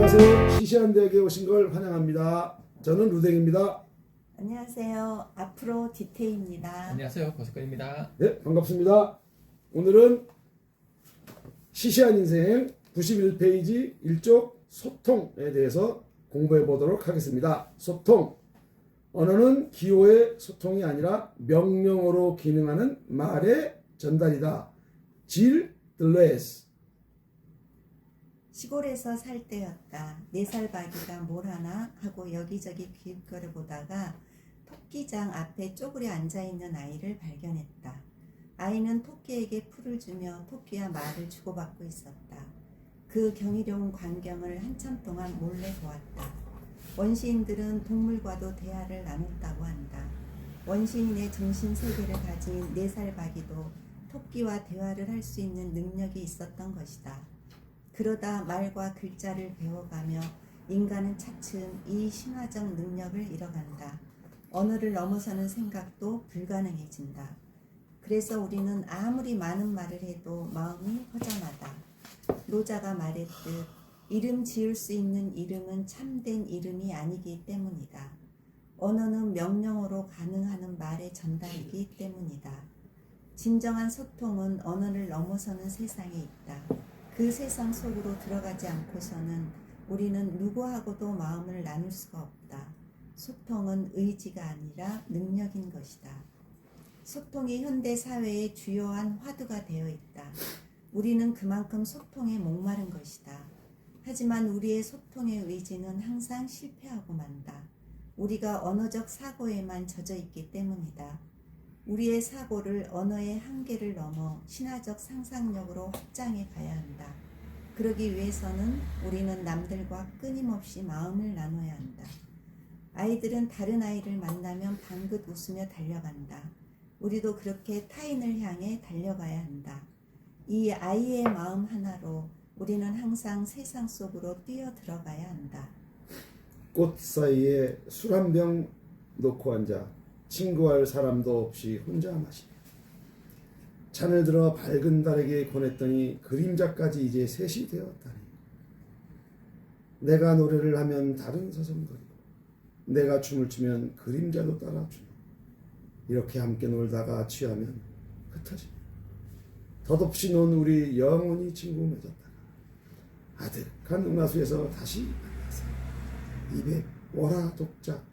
안녕하세요. 시시한대학에 오신 걸 환영합니다. 저는 루댕입니다. 안녕하세요. 앞으로 디테입니다. 안녕하세요. 고석근입니다. 네, 반갑습니다. 오늘은 시시한 인생 91페이지 1쪽 소통에 대해서 공부해 보도록 하겠습니다. 소통. 언어는 기호의 소통이 아니라 명령어로 기능하는 말의 전달이다. 질 들레스. 시골에서 살 때였다. 4살 바기가 뭘 하나 하고 여기저기 길거리 보다가 토끼장 앞에 쪼그려 앉아있는 아이를 발견했다. 아이는 토끼에게 풀을 주며 토끼와 말을 주고받고 있었다. 그 경이로운 광경을 한참 동안 몰래 보았다. 원시인들은 동물과도 대화를 나눴다고 한다. 원시인의 정신세계를 가진 4살 바기도 토끼와 대화를 할 수 있는 능력이 있었던 것이다. 그러다 말과 글자를 배워가며 인간은 차츰 이 신화적 능력을 잃어간다. 언어를 넘어서는 생각도 불가능해진다. 그래서 우리는 아무리 많은 말을 해도 마음이 허전하다. 노자가 말했듯 이름 지을 수 있는 이름은 참된 이름이 아니기 때문이다. 언어는 명령어로 가능하는 말의 전달이기 때문이다. 진정한 소통은 언어를 넘어서는 세상에 있다. 그 세상 속으로 들어가지 않고서는 우리는 누구하고도 마음을 나눌 수가 없다. 소통은 의지가 아니라 능력인 것이다. 소통이 현대 사회의 주요한 화두가 되어 있다. 우리는 그만큼 소통에 목마른 것이다. 하지만 우리의 소통의 의지는 항상 실패하고 만다. 우리가 언어적 사고에만 젖어 있기 때문이다. 우리의 사고를 언어의 한계를 넘어 신화적 상상력으로 확장해 가야 한다. 그러기 위해서는 우리는 남들과 끊임없이 마음을 나눠야 한다. 아이들은 다른 아이를 만나면 방긋 웃으며 달려간다. 우리도 그렇게 타인을 향해 달려가야 한다. 이 아이의 마음 하나로 우리는 항상 세상 속으로 뛰어 들어가야 한다. 꽃 사이에 술 한 병 놓고 앉아 친구할 사람도 없이 혼자 마시네. 잔을 들어 밝은 달에게 권했더니 그림자까지 이제 셋이 되었다니. 내가 노래를 하면 달은 서성거리고 내가 춤을 추면 그림자도 따라주네. 이렇게 함께 놀다가 취하면 흩어지네. 덧없이 논 우리 영원히 친구 맺었다가 아득한 은하수에서 다시 만나서 입에 오라 독작.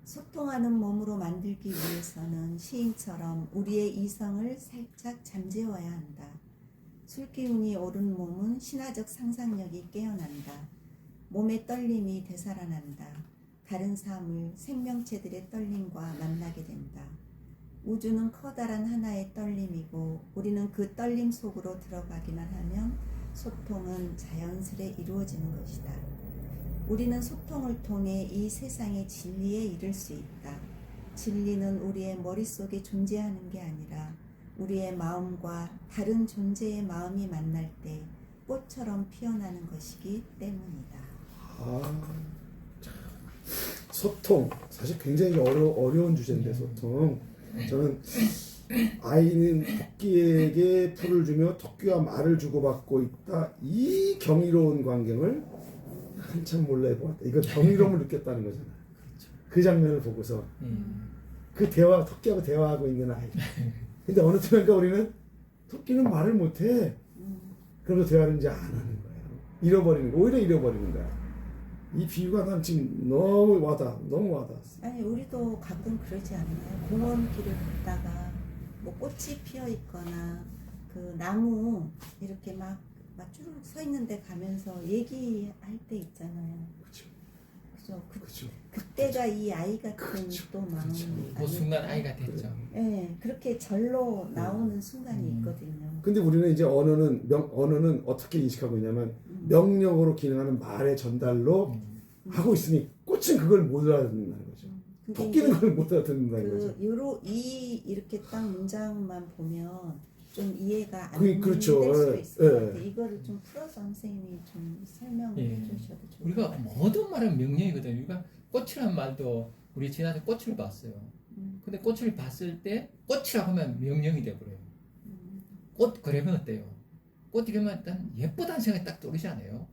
소통하는 몸으로 만들기 위해서는 시인처럼 우리의 이성을 살짝 잠재워야 한다. 술기운이 오른 몸은 신화적 상상력이 깨어난다. 몸의 떨림이 되살아난다. 다른 사물, 생명체들의 떨림과 만나게 된다. 우주는 커다란 하나의 떨림이고 우리는 그 떨림 속으로 들어가기만 하면 소통은 자연스레 이루어지는 것이다. 우리는 소통을 통해 이 세상의 진리에 이를 수 있다. 진리는 우리의 머릿속에 존재하는 게 아니라 우리의 마음과 다른 존재의 마음이 만날 때 꽃처럼 피어나는 것이기 때문이다. 소통. 사실 굉장히 어려운 주제인데 소통. 저는 아이는 토끼에게 풀을 주며 토끼와 말을 주고받고 있다. 이 경이로운 광경을 한참 몰래 보았다. 이거 경이로움을 느꼈다는 거잖아요. 그 장면을 보고서 그 토끼하고 대화하고 있는 아이. 근데 어느 틈인가 우리는 토끼는 말을 못해. 그러면서 대화를 이제 안 하는 거예요. 오히려 잃어버리는 거야. 이 비유가 난 지금 너무 와닿았어. 아니 우리도 가끔 그러지 않나요? 공원 길을 걷다가 뭐 꽃이 피어 있거나 그 나무 이렇게 막 쭈르륵 서 있는데 가면서 얘기할 때 있잖아요. 그죠? 그렇죠. 그때가 이 아이 같은 그렇죠. 또 마음이 그 순간 아이가 됐죠. 네, 그렇게 절로 나오는 순간이 있거든요. 근데 우리는 이제 언어는 어떻게 인식하고 있냐면 명령어로 기능하는 말의 전달로 하고 있으니 꽃은 그걸 못 알아듣는다는 거죠. 토끼는 그걸 못 알아듣는다는 거죠. 이렇게 딱 문장만 보면 좀 이해가 안 그렇죠. 될 수 있을 것 예. 같아요. 이거를 좀 풀어서 선생님이 좀 설명을 예. 해주셔도 좋을 우리가 것 같아요. 모든 말은 명령이거든요. 우리가 꽃이란 말도 우리 지난해 꽃을 봤어요. 근데 꽃을 봤을 때 꽃이라고 하면 명령이 돼버려요. 꽃 그러면 어때요? 꽃 이러면 일단 예쁘다는 생각이 딱 들으지 않아요?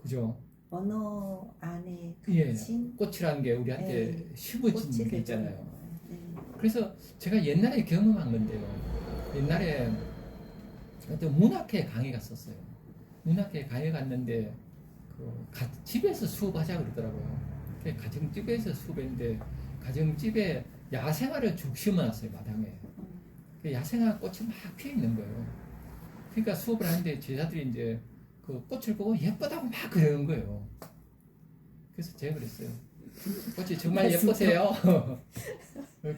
그죠? 언어 안에 예. 갇힌 꽃이라는 게 우리한테 네. 심어진 꽃이 게 있잖아요. 되잖아요. 네. 그래서 제가 옛날에 경험한 건데요. 옛날에 어떤 문학회 강의 갔었어요. 문학회 강의 갔는데 집에서 수업하자 그러더라고요. 가정집에서 수업했는데 가정집에 야생화를 쭉 심어놨어요, 마당에. 야생화 꽃이 막 피어 있는 거예요. 그러니까 수업을 하는데 제자들이 이제 그 꽃을 보고 예쁘다고 막 그러는 거예요. 그래서 제가 그랬어요. 꽃이 정말 예쁘세요.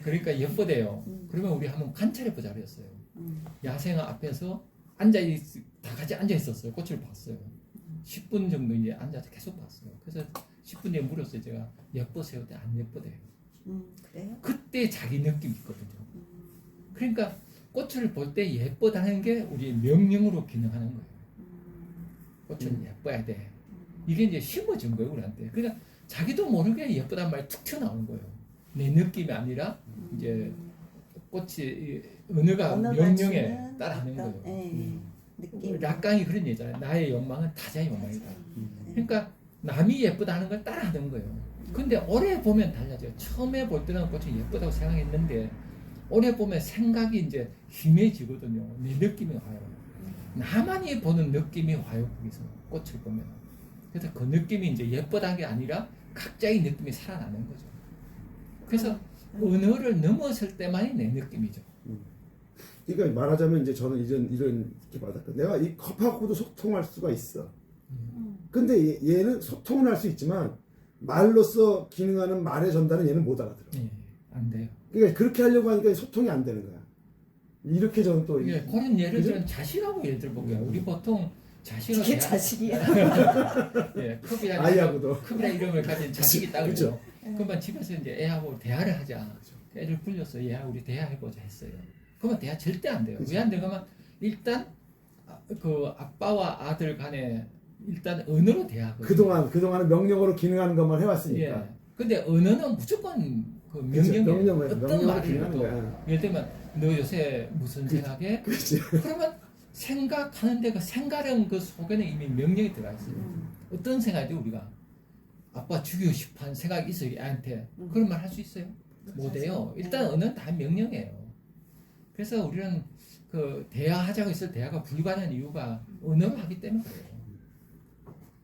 그러니까 예쁘대요. 그러면 우리 한번 관찰해 보자 그랬어요. 야생화 앞에서 다 같이 앉아 있었어요. 꽃을 봤어요. 10분 정도 이제 앉아서 계속 봤어요. 그래서 10분 뒤에 물었어요. 제가 예쁘세요? 안 예쁘대요. 그래요? 그때 자기 느낌이 있거든요. 그러니까 꽃을 볼 때 예쁘다는 게 우리 명령으로 기능하는 거예요. 꽃은 예뻐야 돼. 이게 이제 심어진 거예요, 우리한테. 그러니까 자기도 모르게 예쁘단 말이 툭 튀어나오는 거예요. 내 느낌이 아니라 이제 꽃이 언어가 명령에 주는 따라하는 어떤, 거예요. 느낌. 락강이 그런 얘기잖아요. 나의 욕망은 타자의 욕망이다. 그러니까 남이 예쁘다 하는 걸 따라하는 거예요. 근데 오래 보면 달라져요. 처음에 볼 때는 꽃이 예쁘다고 생각했는데 오래 보면 생각이 이제 희미해지거든요. 내 느낌이 와요. 나만이 보는 느낌이 와요. 거기서 꽃을 보면. 그래서 그 느낌이 이제 예쁘다는 게 아니라 각자의 느낌이 살아나는 거죠. 그래서 언어를 넘었을 때만이 내 느낌이죠. 그러니까 말하자면 이제 저는 이런 이렇게 받았거든요. 내가 이 컵하고도 소통할 수가 있어. 근데 얘는 소통은 할 수 있지만 말로써 기능하는 말의 전달은 얘는 못 알아들어. 안 돼요. 그러니까 그렇게 하려고 하니까 소통이 안 되는 거야. 이렇게 저는 또 그런 예를 그죠? 들면 자식하고 예를 들어볼게요. 우리 보통 자식하고 이게 자식이야. 컵이란 이름을 가진 자식이 있다 그죠? 그러죠. 그러면 집에서 이제 애하고 대화를 하자. 애를 불려서 얘하 우리 대화해보자 했어요. 그러면 대화 절대 안 돼요. 왜 안 돼요? 그러면 일단 그 아빠와 아들 간에 일단 언어로 대화하거든요. 그동안은 명령어로 기능하는 것만 해왔으니까. 예. 근데 언어는 무조건 그 그쵸, 명령이에요. 명령어예요. 어떤 명령어로 말을 기능하는 해도 거야. 예를 들면 너 요새 무슨 생각해? 그렇지. 그러면 생각하는데 그 생각은 그 속에는 이미 명령이 들어가 있어요. 어떤 생각이죠 우리가? 아빠 죽이고 싶어하는 생각이 있어요 애한테. 그런 말 할 수 있어요? 못해요. 일단 언어는 다 명령이에요. 그래서 우리는 그 대화하자고 했을 때 대화가 불가능한 이유가 언어를 하기 때문에 그래요.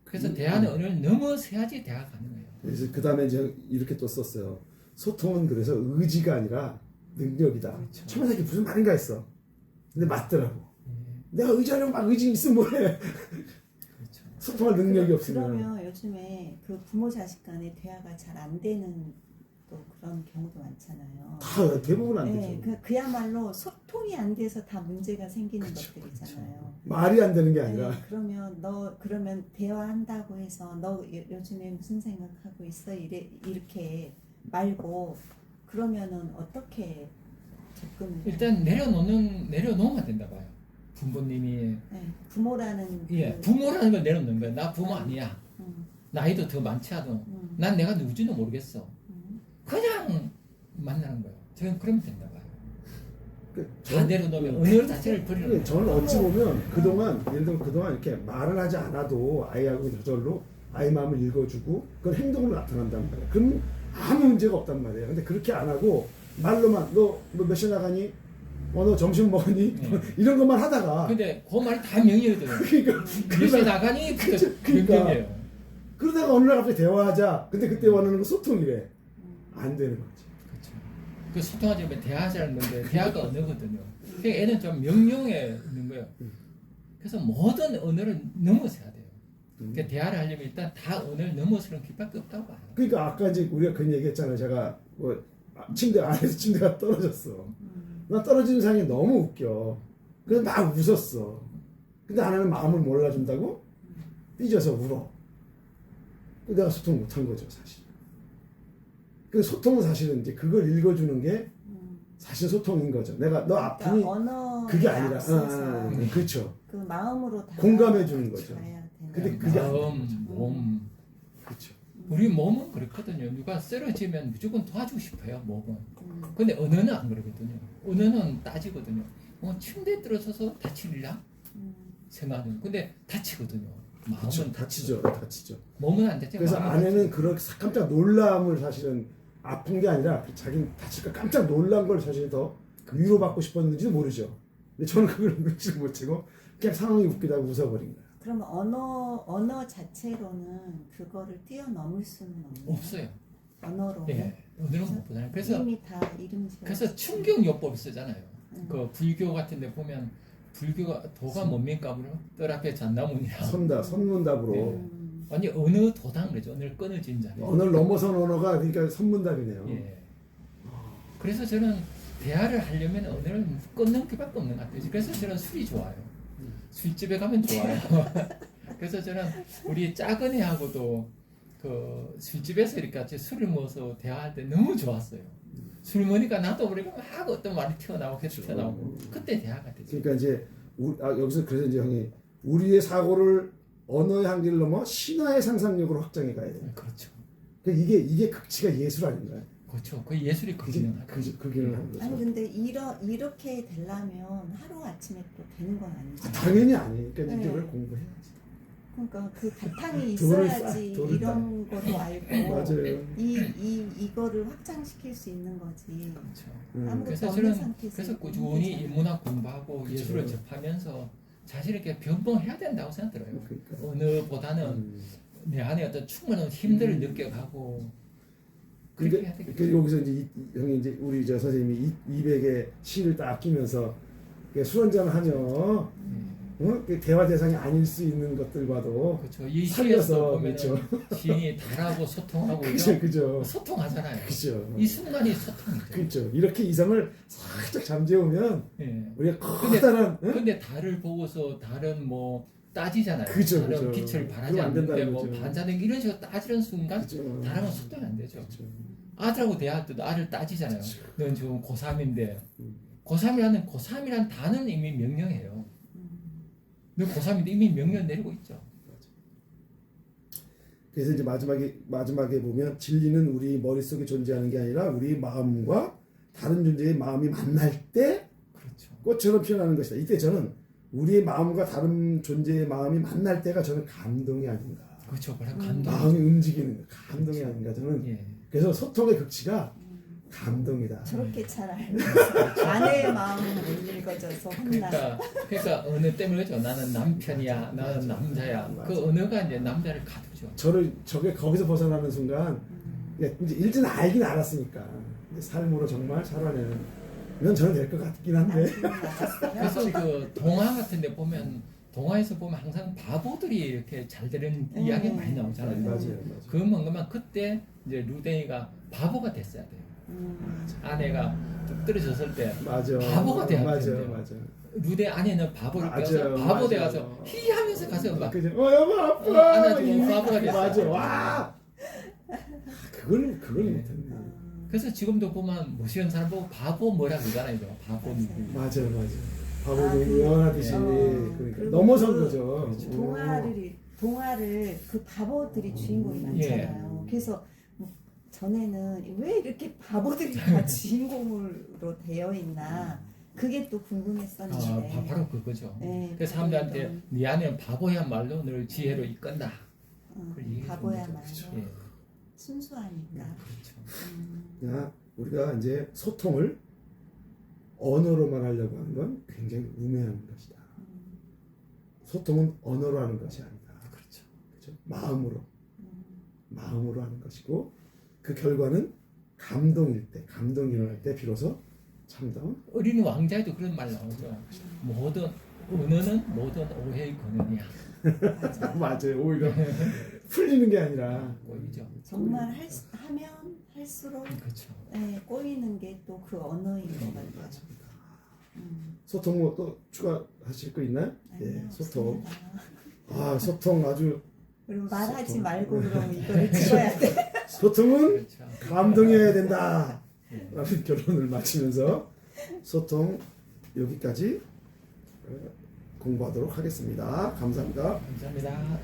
그래서 대화는 언어를 넘어서야지 대화가 가능해요. 그래서 그 다음에 이제 이렇게 또 썼어요. 소통은 그래서 의지가 아니라 능력이다. 그렇죠. 처음에 이게 무슨 말인가 했어. 근데 맞더라고. 내가 의지하려고 막 의지 있으면 뭐해. 그렇죠. 소통할 능력이 없으면. 그러면 요즘에 그 부모 자식 간의 대화가 잘 안 되는 또 그런 경우도 많잖아요. 다 대부분 안 되죠. 네, 그야말로 소통이 안 돼서 다 문제가 생기는 그쵸, 것들이잖아요. 말이 안 되는 게 아니라. 네, 그러면 대화한다고 해서 너 요즘에 무슨 생각하고 있어? 이렇게 말고 그러면은 어떻게 접근을? 일단 내려놓으면 된다 봐요. 부모님이 네, 부모라는 부모라는 걸 내려놓는 거야. 나 부모 아니야. 음, 나이도 더 많지 않아. 난 내가 누구지도 모르겠어. 그냥 만나는 거예요. 저는 그러면 된다 봐요. 다 내려놓으면 언어 자체를 버리는 거예요. 저는 어찌 보면 그동안 예를 들면 그동안 이렇게 말을 하지 않아도 아이하고 저절로 아이 마음을 읽어주고 그건 행동으로 나타난단 말이에요. 그럼 아무 문제가 없단 말이에요. 근데 그렇게 안 하고 말로만 너 몇 시에 나가니? 너 점심 먹었니? 이런 것만 하다가 근데 그 말이 다 명령이거든요. 그러니까 몇시에 나가니? 그러니까. 명령이에요. 그러다가 어느 날 갑자기 대화하자. 근데 그때 원하는 건 소통이래. 안 되는 거지. 그렇죠. 그 소통하지 않으면 대화하자는 건데 대화가 언어거든요. 그러니까 애는 좀 명령에 있는 거예요. 그래서 모든 언어를 넘어서야 돼요. 그러니까 대화를 하려면 일단 다 언어를 넘어서는 길밖에 없다고 봐요. 그러니까 아까 이제 우리가 그런 얘기했잖아요. 제가 뭐 침대 안에서 침대가 떨어졌어. 나 떨어지는 상황이 너무 웃겨. 그래서 막 웃었어. 근데 하나는 마음을 몰라준다고 삐져서 울어. 내가 소통 못한 거죠, 사실. 그 소통은 사실은 이제 그걸 읽어주는 게 사실 소통인 거죠. 내가 너 아프니 그게 아니라, 그렇죠. 그 마음으로 공감해 주는 거죠. 근데 그게 몸. 그렇죠. 우리 몸은 그렇거든요. 누가 쓰러지면 무조건 도와주고 싶어요, 몸은. 근데 언어는 안 그러거든요. 언어는 따지거든요. 침대에 떨어져서 다치리라? 생각하는. 근데 다치거든요. 그렇죠. 마음은 다치죠. 다치죠. 몸은 안 되죠. 그래서 마음은 아내는 그렇게 깜짝 놀람을 사실은 아픈 게 아니라 자기는 다칠까 깜짝 놀란 걸 사실 더 위로받고 싶었는지도 모르죠. 근데 저는 그걸 눈치를 못 채고 그냥 상황이 웃기다고 웃어버린 거예요. 그러면 언어 자체로는 그거를 뛰어넘을 수는 없나요? 없어요. 언어로. 예, 오늘은 못 보잖아요. 그래서 이미 다 이름 지어. 그래서 충격요법을 쓰잖아요. 그 불교 같은데 보면 불교가 도가 뭡니까? 그러면 뜰 앞에 잣나무니라. 선문답으로 음. 아니 어느 도당 그러죠. 어느 끊어진 자리. 언어를 넘어선 언어가 그러니까 선문답이네요. 예. 그래서 저는 대화를 하려면 언어를 끊는 게밖에 없는 것 같아요. 그래서 저는 술이 좋아요. 술집에 가면 좋아요. 그래서 저는 우리 작은 애하고도 그 술집에서 이렇게 같이 술을 먹어서 대화할 때 너무 좋았어요. 술 먹으니까 나도 모르게 막 어떤 말이 튀어나오고 계속 튀어나오고 그때 대화가 되죠. 그러니까 이제 여기서 그래서 이제 형이 우리의 사고를 언어의 한계를 넘어 신화의 상상력으로 확장해 가야 돼요. 그렇죠. 그러니까 이게 극치가 예술 아닌가요? 그렇죠. 그 예술이 그 기능. 그 기능을 하는 아니 거죠. 근데 이렇게 되려면 하루 아침에 또 되는 건 아니죠. 당연히 아니에요. 그러니까 네. 이걸 공부해야지. 그러니까 그 바탕이 돌을 있어야지 돌을 이런 것도 알고 맞아요. 이거를 확장시킬 수 있는 거지. 그렇죠. 아무것도 그래서 없는 저는 상태에서 그래서 꾸준히 힘들잖아요. 인문학 공부하고 그렇죠. 예술을 접하면서 사실 이렇게 변봉해야 된다고 생각들어요. 그러니까. 언어보다는 내 안에 어떤 충분한 힘들을 느껴가고 그렇게 해야 되겠죠. 그러니까 여기서 이제 형이 이제 우리 저 선생님이 200의 시를 딱 아끼면서 술 한잔 하며 그 대화 대상이 아닐 수 있는 것들과도 그렇죠. 이 살려서, 시에서 보면 그렇죠. 시인이 달하고 소통하고 그죠. 소통하잖아요. 그죠. 이 순간이 소통이죠. 그렇죠. 이렇게 이성을 살짝 잠재우면 예. 우리가 커다란 응? 근데 달을 보고서 달은 뭐 따지잖아요. 그죠, 달은 그죠. 빛을 바라지 그럼 안 않는데 된다는 뭐 거죠. 반사된 이런 식으로 따지는 순간 그죠. 달하고 소통이 안 되죠. 그죠. 아들하고 대화할 때도 아들 따지잖아요. 그쵸. 넌 지금 고3인데 음. 고3이라는 단어는 이미 명령해요. 너 고3인데 이미 명령 내리고 있죠. 그래서 이제 마지막에 보면 진리는 우리 머릿속에 존재하는 게 아니라 우리 마음과 다른 존재의 마음이 만날 때 그렇죠. 꽃처럼 피어나는 것이다. 이때 저는 우리의 마음과 다른 존재의 마음이 만날 때가 저는 감동이 아닌가. 그렇죠. 바로 감동. 마음이 움직이는 감동이 그렇죠. 아닌가. 저는 예. 그래서 소통의 극치가 감동이다. 저렇게 잘 알고 아내의 마음은 못 읽어줘서 혼나. 그러니까 어느 때문에 그죠. 나는 남편이야, 나는 남자야. 맞아. 그 언어가 이제 남자를 가두죠. 저게 거기서 벗어나는 순간 이제 일단 알긴 알았으니까 이제 삶으로 정말 살아내는 면 저는 될 것 같긴 한데. 그래서 그 동화 같은데 보면 동화에서 보면 항상 바보들이 이렇게 잘 되는 이야기 많이 나오잖아요. 맞아요. 그 뭔가만 그때 이제 루데이가 바보가 됐어야 돼요. 아내가 뚝 떨어졌을 때 맞아. 바보가 돼야 맞아. 되는데. 맞아. 루데 아내는 바보를 맞아요, 배워서 바보 맞아요. 돼가서 히하면서 가서 막 그죠? 여보 아빠. 안아주고 바보가 됐어. 맞아. 와. 그걸 네. 못했네. 그래서 지금도 보면 무시한 사람 보고 바보 뭐라 그러잖아요. 바보 누구. 맞아. 바보 아, 응원하듯이 그러니까 그리고 넘어선 그 거죠. 동화를 그 바보들이 주인공이 많잖아요. 그래서 뭐 전에는 왜 이렇게 바보들이 다 주인공으로 되어 있나 그게 또 궁금했었는데. 바로 그거죠. 네, 그래서 사람들한테 네 아내는 바보야말로 늘 지혜로 이끈다. 그걸 얘기해 바보야말로 주는 거죠. 예. 순수하니까. 그렇죠. 야, 우리가 이제 소통을 언어로만 하려고 하는 건 굉장히 우매한 것이다. 소통은 언어로 하는 것이 아니다. 그렇죠. 그렇죠? 마음으로 하는 것이고 그 결과는 감동일 때, 감동이 일어날 때 비로소 참다운. 어린 왕자에도 그런 말 나오죠. 모든 언어는 모든 오해의 근원이야. 맞아요. 오히려 풀리는 게 아니라 오히려. 정말 하면 할수록 그렇죠. 네, 꼬이는 게 또 그 언어인 것 같아요. 맞습니다. 소통 뭐 또 추가하실 거 있나요? 예, 소통. 없습니다. 소통 아주 그럼 말하지 소통. 말고 그럼 이거를 찍어야 돼. 소통은 그렇죠. 감동해야 된다. 예. 라는 결론을 마치면서 소통 여기까지 공부하도록 하겠습니다. 감사합니다. 감사합니다.